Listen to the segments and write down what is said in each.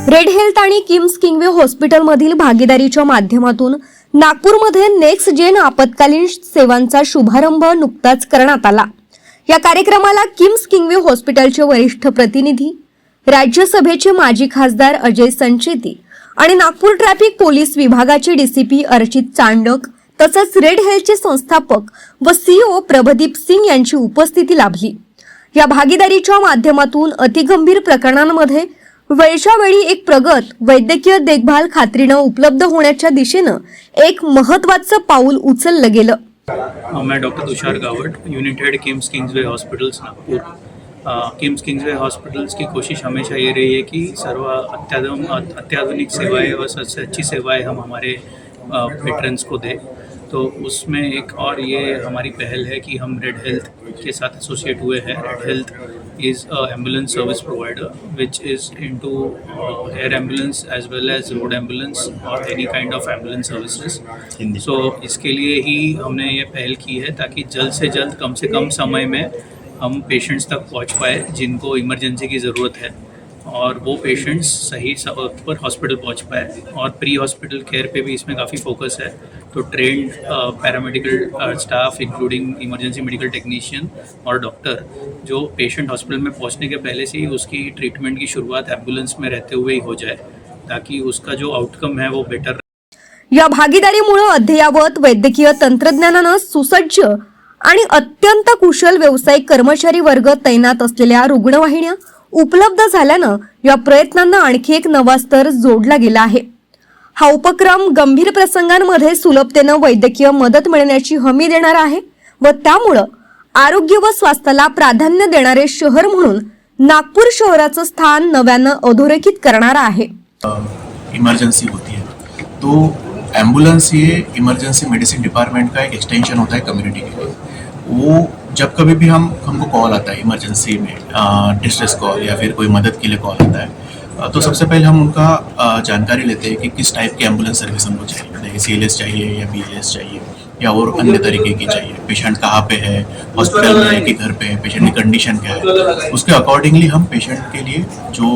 Red health आणि किम्स किंगवे हॉस्पिटलमधील भागीदारीच्या माध्यमातून नागपूरमध्ये नेक्स्ट जेन आपत्कालीन सेवांचा शुभारंभ नुकताच करण्यात आला। या कार्यक्रमाला किम्स किंगवे हॉस्पिटलचे वरिष्ठ प्रतिनिधी, राज्यसभेचे माजी खासदार अजय संचेती आणि नागपूर ट्रॅफिक पोलीस विभागाचे डीसीपी अर्चित चांडक तसंच रेड हेल्थचे संस्थापक व सीईओ प्रभदीप सिंग यांची उपस्थिती लाभली। या भागीदारीच्या माध्यमातून अतिगंभीर प्रकरणांमध्ये वेळच्या वेळी एक प्रगत वैद्यकीय देखभाल खात्रीने उपलब्ध होण्याच्या दिशेने एक महत्त्वाचं पाऊल उचललं गेलं। मैं doctor Tushar Gawat, unit head KIMS Kingsway hospitals Nagpur. KIMS Kingsway hospitals की कोशिश हमेशा ये रही है कि सर्व अत्याधुनिक सेवाएं और सबसे अच्छी सेवाएं हम हमारे पेट्रन्स को दें। तो उसमें एक और ये हमारी पहल है कि हम रेड हेल्थ के साथ एसोसिएट हुए हैं। Red Health is ambulance service provider which is into air ambulance as well as road ambulance और any kind of ambulance services. So इसके लिए ही हमने ये पहल की है ताकि जल्द से जल्द कम से कम समय में हम पेशेंट्स तक पहुंच पाए जिनको इमरजेंसी की ज़रूरत है, और वो पेशेंट्स सही वक्त पर हॉस्पिटल पहुंच पाए। और प्री हॉस्पिटल केयर पे भी इसमें काफ़ी फोकस है। तो trend paramedical staff including emergency medical technician और डॉक्टर जो पेशेंट हॉस्पिटल में पहुंचने के पहले से ही उसकी ट्रीटमेंट की शुरुआत एम्बुलेंस में रहते हुए ही हो जाए ताकि उसका जो आउटकम है वो बेटर रहे। या भागीदारीमुळे अद्ययावत वैद्यकीय तंत्रज्ञानाने सुसज्ज आणि अत्यंत कुशल व्यावसायिक कर्मचारी वर्ग तैनात असलेल्या रुग्णवाहिन्या उपलब्ध झाल्याने या प्रयत्नांना आणखी एक नवा स्तर जोडला गेला आहे। हा उपक्रम गंभीर प्रसंगांमध्ये सुलभतेने वैद्यकीय मदत मिळण्याची हमी देणार आहे व त्यामुळे आरोग्य व स्वास्थ्याला प्राधान्य देणारे शहर म्हणून नागपूर शहराचं स्थान नव्याने अधोरेखित करणार आहे। इमरजेंसी होती है तो एम्बुलेंस ये इमरजेंसी मेडिसिन डिपार्टमेंट का एक एक्सटेंशन होता है कम्युनिटी के लिए। वो जब कभी भी हमको कॉल आता है इमरजेंसी में, डिस्ट्रेस कॉल या फिर कोई मदद के लिए कॉल आता है, तो सबसे पहले हम उनका जानकारी लेते हैं कि किस टाइप की एम्बुलेंस सर्विस हमको चाहिए। CLS चाहिए या BLS चाहिए या और अन्य तरीके की चाहिए। पेशेंट कहाँ पे है, हॉस्पिटल में है कि घर पे है, पेशेंट की कंडीशन क्या है, उसके अकॉर्डिंगली हम पेशेंट के लिए जो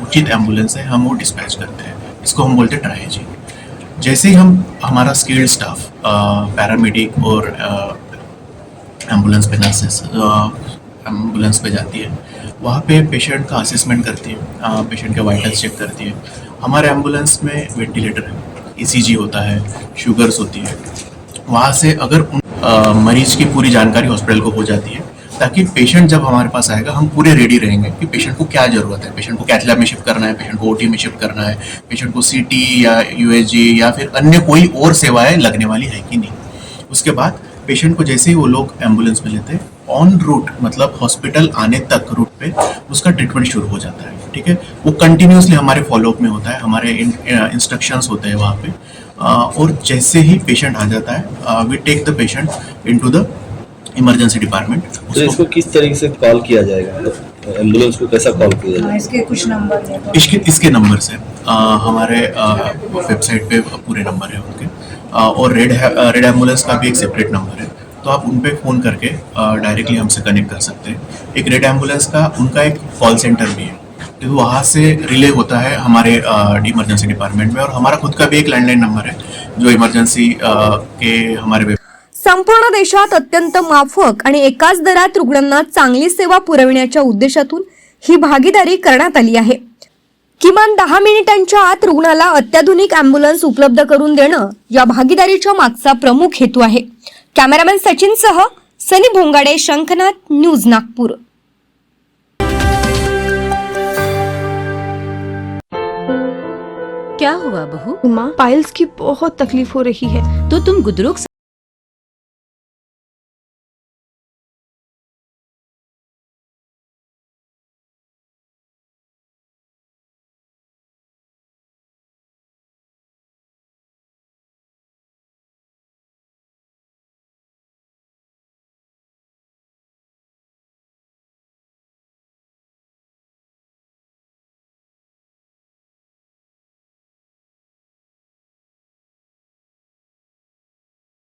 उचित एम्बुलेंस है हम वो डिस्पैच करते हैं। इसको हम बोलते हैं ट्रायेजी। जैसे ही हमारा स्किल्ड स्टाफ पैरामेडिक और एम्बुलेंस पे नर्सेस एम्बुलेंस पे जाती है, वहाँ पे पेशेंट का असेसमेंट करती है, पेशेंट के वाइटल्स चेक करती है। हमारे एम्बुलेंस में वेंटिलेटर है, ECG होता है, शुगर्स होती है। वहाँ से अगर मरीज की पूरी जानकारी हॉस्पिटल को हो जाती है ताकि पेशेंट जब हमारे पास आएगा हम पूरे रेडी रहेंगे कि पेशेंट को क्या ज़रूरत है। पेशेंट को कैथ लैब में शिफ्ट करना है, पेशेंट को OT में शिफ्ट करना है, पेशेंट को CT या USG या फिर अन्य कोई और सेवाएं लगने वाली है कि नहीं। उसके बाद पेशेंट को जैसे ही वो लोग एम्बुलेंस में लेते हैं, ऑन रूट मतलब हॉस्पिटल आने तक रूट पे उसका ट्रीटमेंट शुरू हो जाता है। ठीक है, वो कंटिन्यूसली हमारे फॉलोअप में होता है, हमारे इंस्ट्रक्शंस होते हैं वहाँ पे। और जैसे ही पेशेंट आ जाता है we take the patient into the emergency department. तो इसको किस तरीके से कॉल किया जाएगा, एम्बुलेंस को कैसा कॉल किया जाएगा? इसके कुछ नंबर है, इसके नंबर से हमारे वेबसाइट पे पूरे नंबर है उनके। और रेड एम्बुलेंस का भी एक सेपरेट नंबर है, तो आप उन पे फ़ोन करके डायरेक्टली हमसे कनेक्ट कर सकते हैं। एक रेड एम्बुलेंस का उनका एक कॉल सेंटर भी है, तो वहाँ से रिले होता है हमारे इमरजेंसी डिपार्टमेंट में। और हमारा खुद का भी एक लैंडलाइन नंबर है जो इमरजेंसी के हमारे संपूर्ण देशात अत्यंत माफक आणि एकाच दरात रुग्णांना चांगली सेवा पुरविण्याच्या उद्देशातून ही भागीदारी करण्यात आली आहे। किमान 10 मिनिटांच्या आत रुग्णाला अत्याधुनिक एम्बुलन्स उपलब्ध करून देणं या भागीदारीच्या मागचा प्रमुख हेतू आहे। कॅमेरामॅन सचिन सह सनी भोंगाडे, शंखनाथ न्यूज नागपूर। क्या हुआ बहू? माँ, पाइल्स की बहुत तकलीफ हो रही है। तो तुम गुदरुक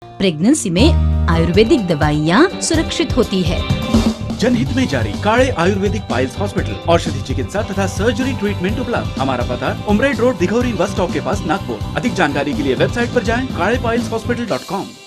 प्रेगनेंसी में आयुर्वेदिक दवाइयाँ सुरक्षित होती है। जनहित में जारी। काळे आयुर्वेदिक पाइल्स हॉस्पिटल, औषधि चिकित्सा तथा सर्जरी ट्रीटमेंट उपलब्ध। हमारा पता उमरेड रोड, दिघौरी बस स्टॉप के पास, नागपुर। अधिक जानकारी के लिए वेबसाइट पर जाएं kaalepailshospital.com।